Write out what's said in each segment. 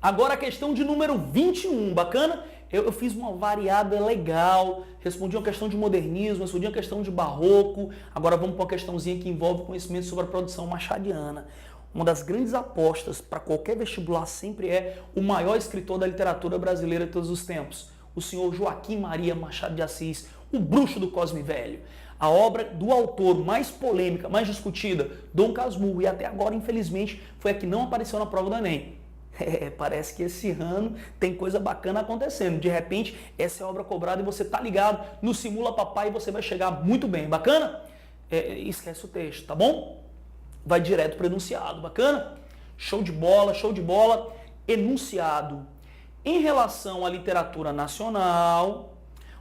Agora a questão de número 21, bacana? Eu fiz uma variada legal, respondi uma questão de modernismo, respondi uma questão de barroco, agora vamos para uma questãozinha que envolve conhecimento sobre a produção machadiana. Uma das grandes apostas para qualquer vestibular sempre é o maior escritor da literatura brasileira de todos os tempos, o senhor Joaquim Maria Machado de Assis, o bruxo do Cosme Velho. A obra do autor mais polêmica, mais discutida, Dom Casmurro, e até agora, infelizmente, foi a que não apareceu na prova do Enem. Parece que esse ano tem coisa bacana acontecendo. De repente, essa é a obra cobrada e você tá ligado no Simula Papai e você vai chegar muito bem. Bacana? Esquece o texto, tá bom? Vai direto para o enunciado. Bacana? Show de bola, show de bola. Enunciado. Em relação à literatura nacional,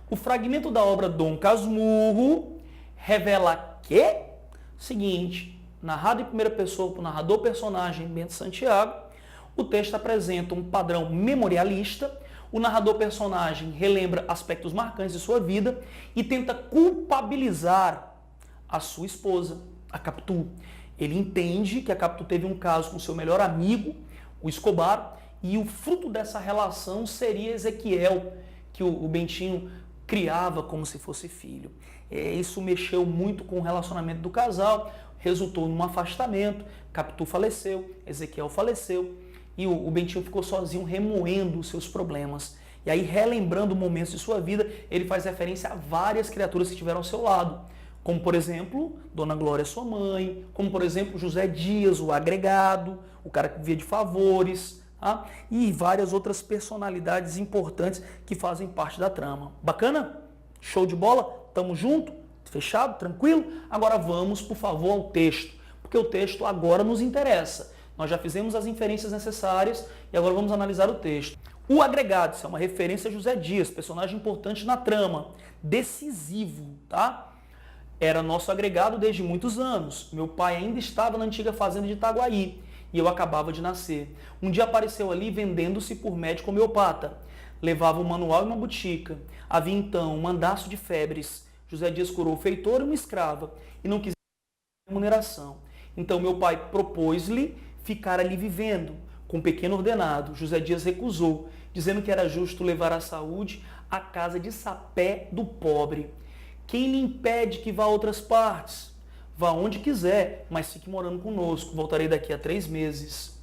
o fragmento da obra Dom Casmurro revela que, seguinte, narrado em primeira pessoa por narrador personagem Bento Santiago, o texto apresenta um padrão memorialista, o narrador personagem relembra aspectos marcantes de sua vida e tenta culpabilizar a sua esposa, a Capitu. Ele entende que a Capitu teve um caso com seu melhor amigo, o Escobar, e o fruto dessa relação seria Ezequiel, que o Bentinho criava como se fosse filho. Isso mexeu muito com o relacionamento do casal, resultou num afastamento, Capitu faleceu, Ezequiel faleceu, e o Bentinho ficou sozinho remoendo os seus problemas. E aí, relembrando momentos de sua vida, ele faz referência a várias criaturas que estiveram ao seu lado. Como, por exemplo, Dona Glória, sua mãe. Como, por exemplo, José Dias, o agregado, o cara que vivia de favores. Tá? E várias outras personalidades importantes que fazem parte da trama. Bacana? Show de bola? Tamo junto? Fechado? Tranquilo? Agora vamos, por favor, ao texto. Porque o texto agora nos interessa. Nós já fizemos as inferências necessárias e agora vamos analisar o texto. O agregado, isso é uma referência a José Dias, personagem importante na trama, decisivo, tá? Era nosso agregado desde muitos anos. Meu pai ainda estava na antiga fazenda de Itaguaí e eu acabava de nascer. Um dia apareceu ali vendendo-se por médico homeopata. Levava um manual e uma botica. Havia então um andaço de febres. José Dias curou o feitor e uma escrava e não quis remuneração. Então meu pai propôs-lhe ficar ali vivendo, com um pequeno ordenado. José Dias recusou, dizendo que era justo levar a saúde à casa de sapé do pobre. Quem lhe impede que vá a outras partes? Vá onde quiser, mas fique morando conosco. Voltarei daqui a 3 meses.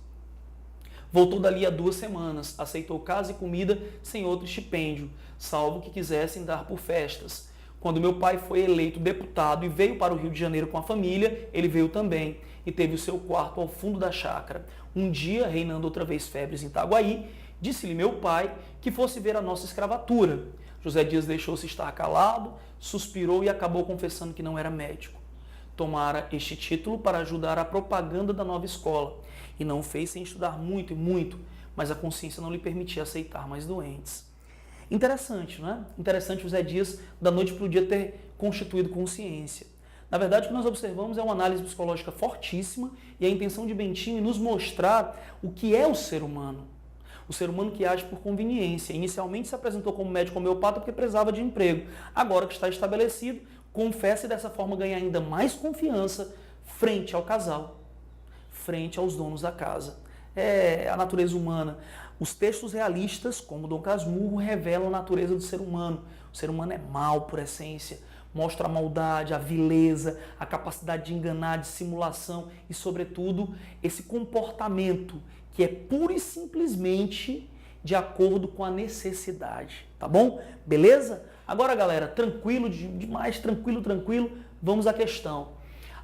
Voltou dali a 2 semanas, aceitou casa e comida sem outro estipêndio, salvo que quisessem dar por festas. Quando meu pai foi eleito deputado e veio para o Rio de Janeiro com a família, ele veio também e teve o seu quarto ao fundo da chácara. Um dia, reinando outra vez febres em Itaguaí, disse-lhe meu pai que fosse ver a nossa escravatura. José Dias deixou-se estar calado, suspirou e acabou confessando que não era médico. Tomara este título para ajudar a propaganda da nova escola e não o fez sem estudar muito e muito, mas a consciência não lhe permitia aceitar mais doentes. Interessante, não é? Interessante José Dias, da noite para o dia, ter constituído consciência. Na verdade, o que nós observamos é uma análise psicológica fortíssima e a intenção de Bentinho é nos mostrar o que é o ser humano. O ser humano que age por conveniência. Inicialmente se apresentou como médico homeopata porque precisava de emprego. Agora que está estabelecido, confessa e dessa forma ganha ainda mais confiança frente ao casal, frente aos donos da casa. É a natureza humana. Os textos realistas, como Dom Casmurro, revelam a natureza do ser humano. O ser humano é mau por essência. Mostra a maldade, a vileza, a capacidade de enganar, de simulação e, sobretudo, esse comportamento que é pura e simplesmente de acordo com a necessidade. Tá bom? Beleza? Agora, galera, tranquilo demais, tranquilo, vamos à questão.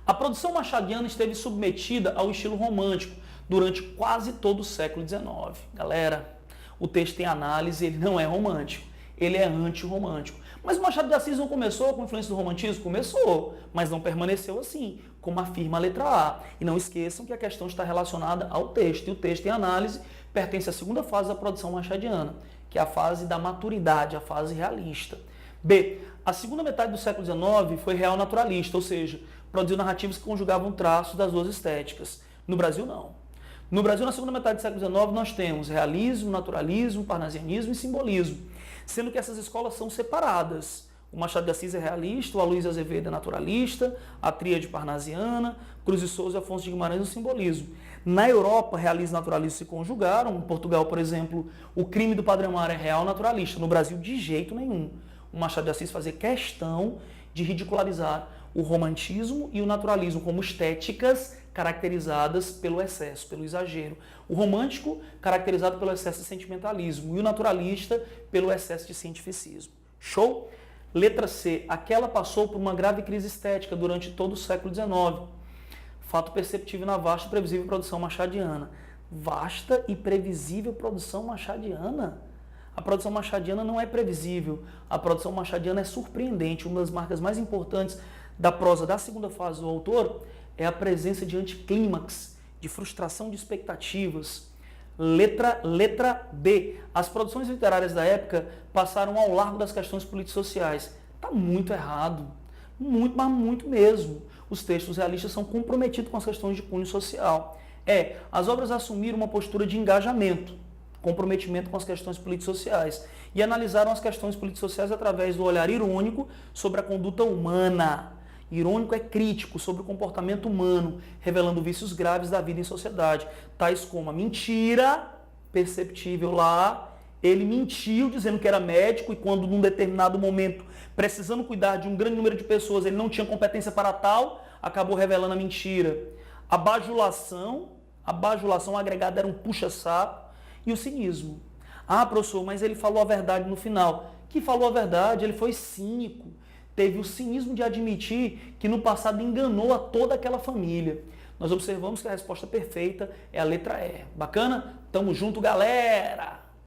A produção machadiana esteve submetida ao estilo romântico durante quase todo o século XIX. Galera, o texto tem análise, ele não é romântico, ele é antirromântico. Mas o Machado de Assis não começou com a influência do romantismo? Começou, mas não permaneceu assim, como afirma a letra A. E não esqueçam que a questão está relacionada ao texto, e o texto em análise pertence à segunda fase da produção machadiana, que é a fase da maturidade, a fase realista. B. A segunda metade do século XIX foi real naturalista, ou seja, produziu narrativas que conjugavam traços das duas estéticas. No Brasil, não. No Brasil, na segunda metade do século XIX, nós temos realismo, naturalismo, parnasianismo e simbolismo, sendo que essas escolas são separadas. O Machado de Assis é realista, o Aloysio Azevedo é naturalista, a tríade parnasiana, Cruz de Souza e Afonso de Guimarães o simbolismo. Na Europa, realismo e naturalismo se conjugaram. Em Portugal, por exemplo, o crime do Padre Amaro é real naturalista. No Brasil, de jeito nenhum. O Machado de Assis fazia questão de ridicularizar o romantismo e o naturalismo como estéticas caracterizadas pelo excesso, pelo exagero. O romântico, caracterizado pelo excesso de sentimentalismo, e o naturalista, pelo excesso de cientificismo. Show? Letra C. Aquela passou por uma grave crise estética durante todo o século XIX. Fato perceptível na vasta e previsível produção machadiana. Vasta e previsível produção machadiana? A produção machadiana não é previsível. A produção machadiana é surpreendente. Uma das marcas mais importantes da prosa da segunda fase do autor é a presença de anticlímax, de frustração de expectativas. Letra B. As produções literárias da época passaram ao largo das questões político-sociais. Está muito errado. Muito, mas muito mesmo. Os textos realistas são comprometidos com as questões de cunho social. As obras assumiram uma postura de engajamento, comprometimento com as questões político-sociais, e analisaram as questões político-sociais através do olhar irônico sobre a conduta humana. Irônico é crítico sobre o comportamento humano, revelando vícios graves da vida em sociedade, tais como a mentira, perceptível lá, ele mentiu dizendo que era médico e quando num determinado momento, precisando cuidar de um grande número de pessoas, ele não tinha competência para tal, acabou revelando a mentira. A bajulação agregada era um puxa-saco, e o cinismo. Professor, mas ele falou a verdade no final. Que falou a verdade? Ele foi cínico. Teve o cinismo de admitir que no passado enganou a toda aquela família. Nós observamos que a resposta perfeita é a letra E. Bacana? Tamo junto, galera!